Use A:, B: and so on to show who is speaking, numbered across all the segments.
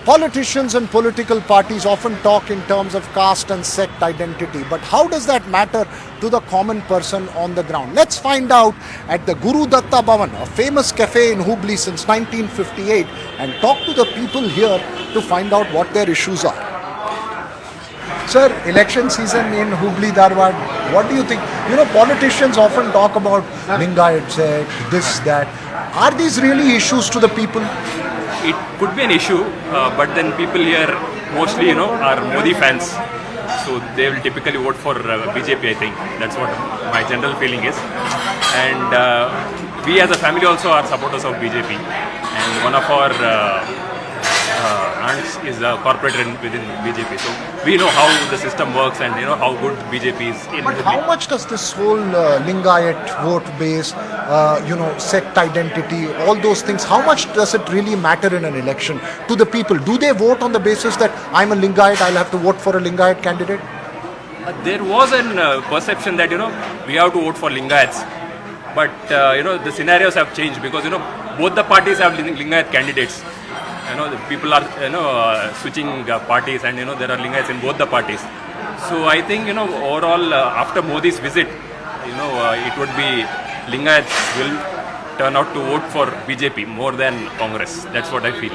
A: Politicians and political parties often talk in terms of caste and sect identity, but how does that matter to the common person on the ground? Let's find out at the Guru Datta Bhavan, a famous cafe in Hubballi since 1958, and talk to the people here to find out what their issues are. Sir, election season in Hubballi, Dharwad, what do you think? You know, politicians often talk about Lingayat sect, this, that. Are these really issues to the people?
B: It could be an issue, but then people here mostly, are Modi fans. So they will typically vote for BJP, I think. That's what my general feeling is. And we as a family also are supporters of BJP. And one of our aunts is a corporate within BJP. So we know how the system works and how good BJP is in.
A: But how much does this whole Lingayat vote base, sect identity, all those things, how much does it really matter in an election to the people? Do they vote on the basis that I'm a Lingayat, I'll have to vote for a Lingayat candidate?
B: There was an perception that, we have to vote for Lingayats. But, the scenarios have changed because, both the parties have Lingayat candidates. The people are, switching parties and, there are Lingayats in both the parties. So I think, overall, after Modi's visit, it would be Lingayats will turn out to vote for BJP more than Congress. That's what I feel.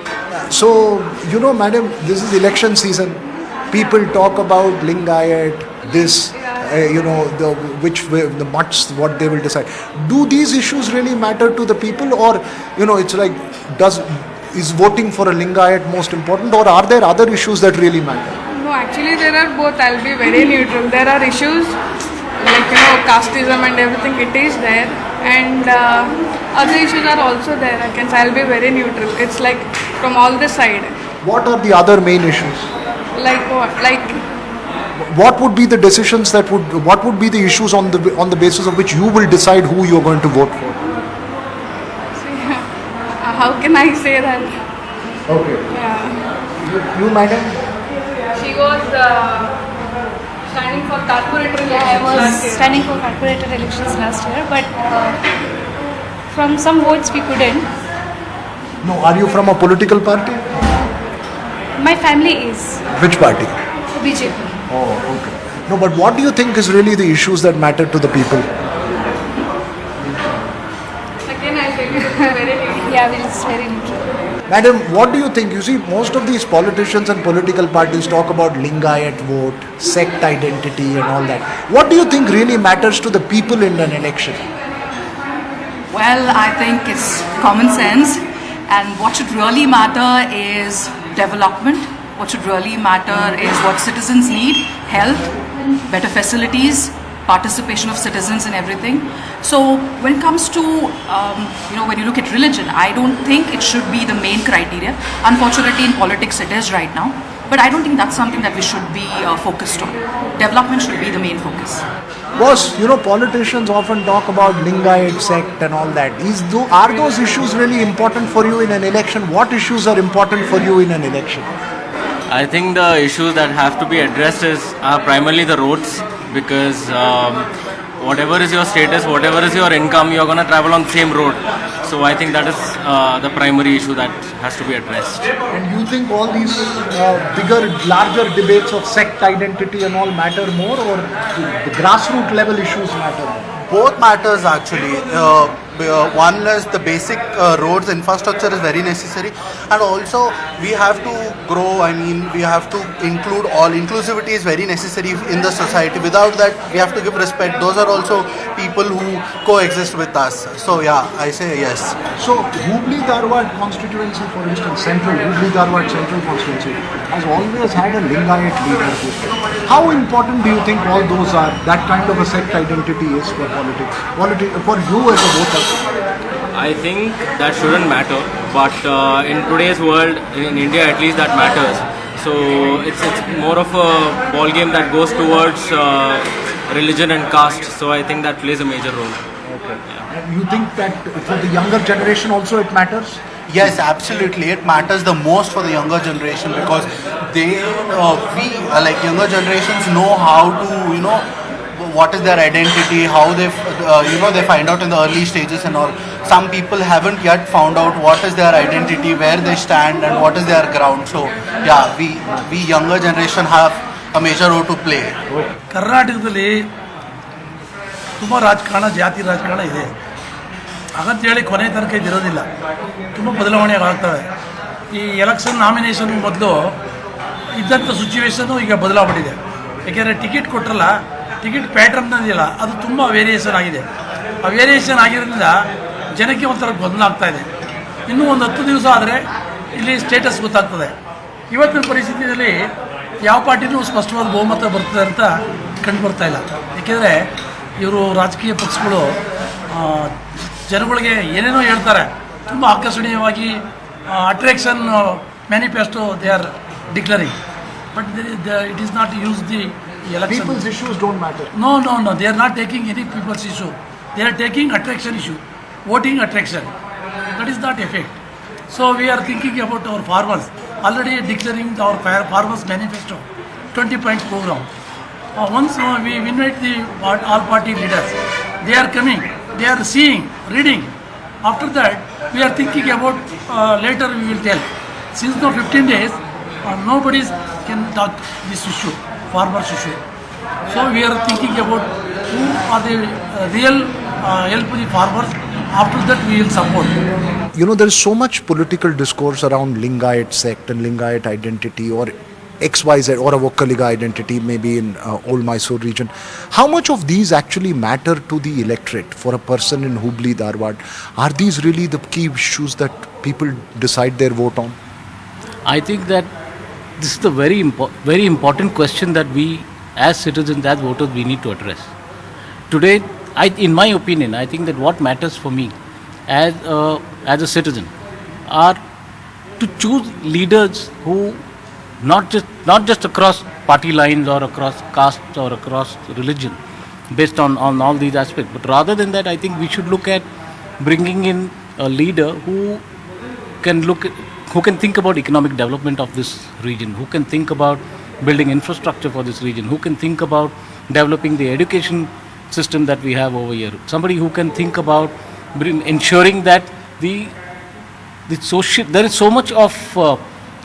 A: So, madam, this is election season. People talk about Lingayat, this, the mutts, what they will decide. Do these issues really matter to the people, or, it's like, is voting for a Lingayat most important, or are there other issues that really matter?
C: No, actually there are both. I'll be very neutral. There are issues like casteism and everything. It is there, and other issues are also there. I'll be very neutral. It's like from all the side.
A: What are the other main issues?
C: Like what? Like
A: what would be the decisions what would be the issues on the basis of which you will decide who you're going to vote for?
C: How can I say that?
A: Okay.
C: Yeah.
A: You madam?
C: She was standing for corporator elections.
D: I was standing for corporator elections last year, but from some votes we couldn't.
A: No, are you from a political party?
D: My family is
A: Which party?
D: BJP.
A: Oh, okay. No, but what do you think is really the issues that matter to the people?
C: Again, I'll tell you, very neutral.
D: Yeah, it's very neutral.
A: Madam, what do you think? You see, most of these politicians and political parties talk about Lingayat vote, sect identity and all that. What do you think really matters to the people in an election?
E: Well, I think it's common sense, and what should really matter is development. What should really matter is what citizens need: health, better facilities, participation of citizens in everything. So when it comes to, when you look at religion, I don't think it should be the main criteria. Unfortunately, in politics it is right now. But I don't think that's something that we should be focused on. Development should be the main focus.
A: Boss, politicians often talk about Lingayat sect and all that. Are those issues really important for you in an election? What issues are important for you in an election?
F: I think the issues that have to be addressed are primarily the roads, because whatever is your status, whatever is your income, you're going to travel on the same road. So I think that is the primary issue that has to be addressed.
A: And you think all these larger debates of sect identity and all matter more, or the grassroots level issues matter more?
G: Both matters actually. One is the basic roads infrastructure is very necessary, and also we have to grow. We have to include all. Inclusivity is very necessary in the society. Without that, we have to give respect. Those are also people who coexist with us. So yeah, I say yes.
A: So Hubballi Dharwad constituency, for instance, Hubballi Dharwad central constituency has always had a Lingayat leadership. How important do you think all those are? That kind of a sect identity is for politics. For you as a voter.
F: I think that shouldn't matter, but in today's world, in India at least, that matters. So it's more of a ball game that goes towards religion and caste. So I think that plays a major role.
A: Okay. Yeah. And you think that for the younger generation also it matters?
G: Yes, absolutely. It matters the most for the younger generation, because younger generations know how to, what is their identity, how they, they find out in the early stages and all. some people haven't yet found out what is their identity, where they stand, and what is their ground. So yeah, we younger generation have a major role to play.
H: ಕರ್ನಾಟಕದಲ್ಲಿ ತುಂಬ ರಾಜಕಾರಣ, ಜಾತಿ ರಾಜಕಾರಣ ಇದೆ. ಹಾಗಂತೇಳಿ ಕೊನೆ ತನಕ ಇದಿರೋದಿಲ್ಲ. ತುಂಬ ಬದಲಾವಣೆಗಳಾಗ್ತವೆ. ಈ ಎಲೆಕ್ಷನ್ ನಾಮಿನೇಷನ್ ಮೊದಲು ಇದ್ದಂಥ ಸಿಚುವೇಶನು ಈಗ ಬದಲಾಗ್ಬಿಟ್ಟಿದೆ. ಯಾಕೆಂದರೆ ಟಿಕೆಟ್ ಕೊಟ್ಟರಲ್ಲ, ಟಿಕೆಟ್ ಪ್ಯಾಟ್ರನ್ ಇದೆಯಲ್ಲ, ಅದು ತುಂಬ ವೇರಿಯೇಷನ್ ಆಗಿದೆ. ಆ ವೇರಿಯೇಷನ್ ಆಗಿರೋದ್ರಿಂದ ಜನಕ್ಕೆ ಒಂಥರ ಗೊಂದಲ ಆಗ್ತಾ ಇದೆ. ಇನ್ನೂ ಒಂದು 10 ದಿವಸ ಆದರೆ ಇಲ್ಲಿ ಸ್ಟೇಟಸ್ ಗೊತ್ತಾಗ್ತದೆ. ಇವತ್ತಿನ ಪರಿಸ್ಥಿತಿಯಲ್ಲಿ ಯಾವ ಪಾರ್ಟಿನೂ ಸ್ಪಷ್ಟವಾದ ಬಹುಮತ ಬರ್ತದೆ ಅಂತ ಕಂಡು ಬರ್ತಾ ಇಲ್ಲ. ಏಕೆಂದರೆ ಇವರು ರಾಜಕೀಯ ಪಕ್ಷಗಳು ಜನಗಳಿಗೆ ಏನೇನೋ ಹೇಳ್ತಾರೆ, ತುಂಬ ಆಕರ್ಷಣೀಯವಾಗಿ attraction manifesto they are declaring, but it is not use the election.
A: People's issues don't matter.
H: No, they are not taking any people's issue. They are taking attraction issue, voting attraction. That is not effect. So we are thinking about our farmers, already declaring our farmers manifesto, 20 points program. Once we invite the all party leaders, they are coming, they are seeing, reading. After that, we are thinking about later we will tell. Since the 15 days, nobody can talk this issue, farmers issue. So we are thinking about who are the real help the farmers. After that, we will support.
A: You know, there is so much political discourse around Lingayat sect and Lingayat identity, or XYZ, or a Vokkaliga identity, maybe in old Mysore region. How much of these actually matter to the electorate for a person in Hubballi, Dharwad? Are these really the key issues that people decide their vote on?
I: I think that this is the very important question that we as citizens, as voters, we need to address. Today, in my opinion, I think that what matters for me as a citizen are to choose leaders who not just across party lines or across castes or across religion, based on all these aspects, but rather than that, I think we should look at bringing in a leader who can think about economic development of this region, who can think about building infrastructure for this region, who can think about developing the education system that we have over here, somebody who can think about ensuring that there is so much of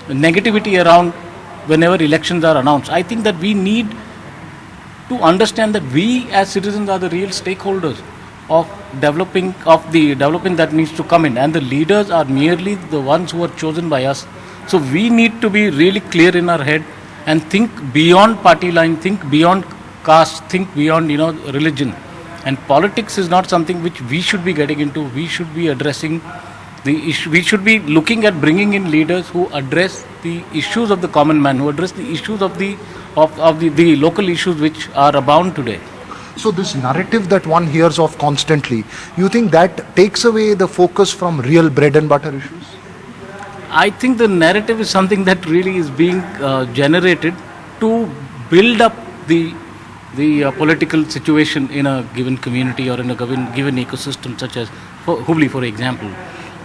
I: negativity around whenever elections are announced. I think that we need to understand that we as citizens are the real stakeholders of the development that needs to come in, and the leaders are merely the ones who are chosen by us. So we need to be really clear in our head and think beyond party line, think beyond caste, think beyond religion. And politics is not something which we should be getting into. We should be addressing the issue. We should be looking at bringing in leaders who address the issues of the common man, who address the issues of the local issues which are abound today.
A: So this narrative that one hears of constantly, you think that takes away the focus from real bread and butter issues?
I: I think the narrative is something that really is being generated to build up the political situation in a given community or in a given ecosystem, such as Hubballi, for example.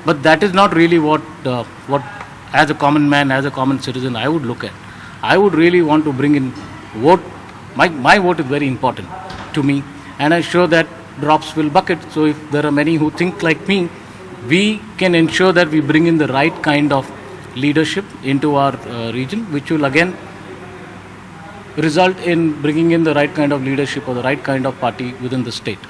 I: But that is not really what as a common man, as a common citizen, I would look at. I would really want to bring in vote. My vote is very important to me, and I'm sure that drops will bucket. So if there are many who think like me, we can ensure that we bring in the right kind of leadership into our region, which will again result in bringing in the right kind of leadership or the right kind of party within the state.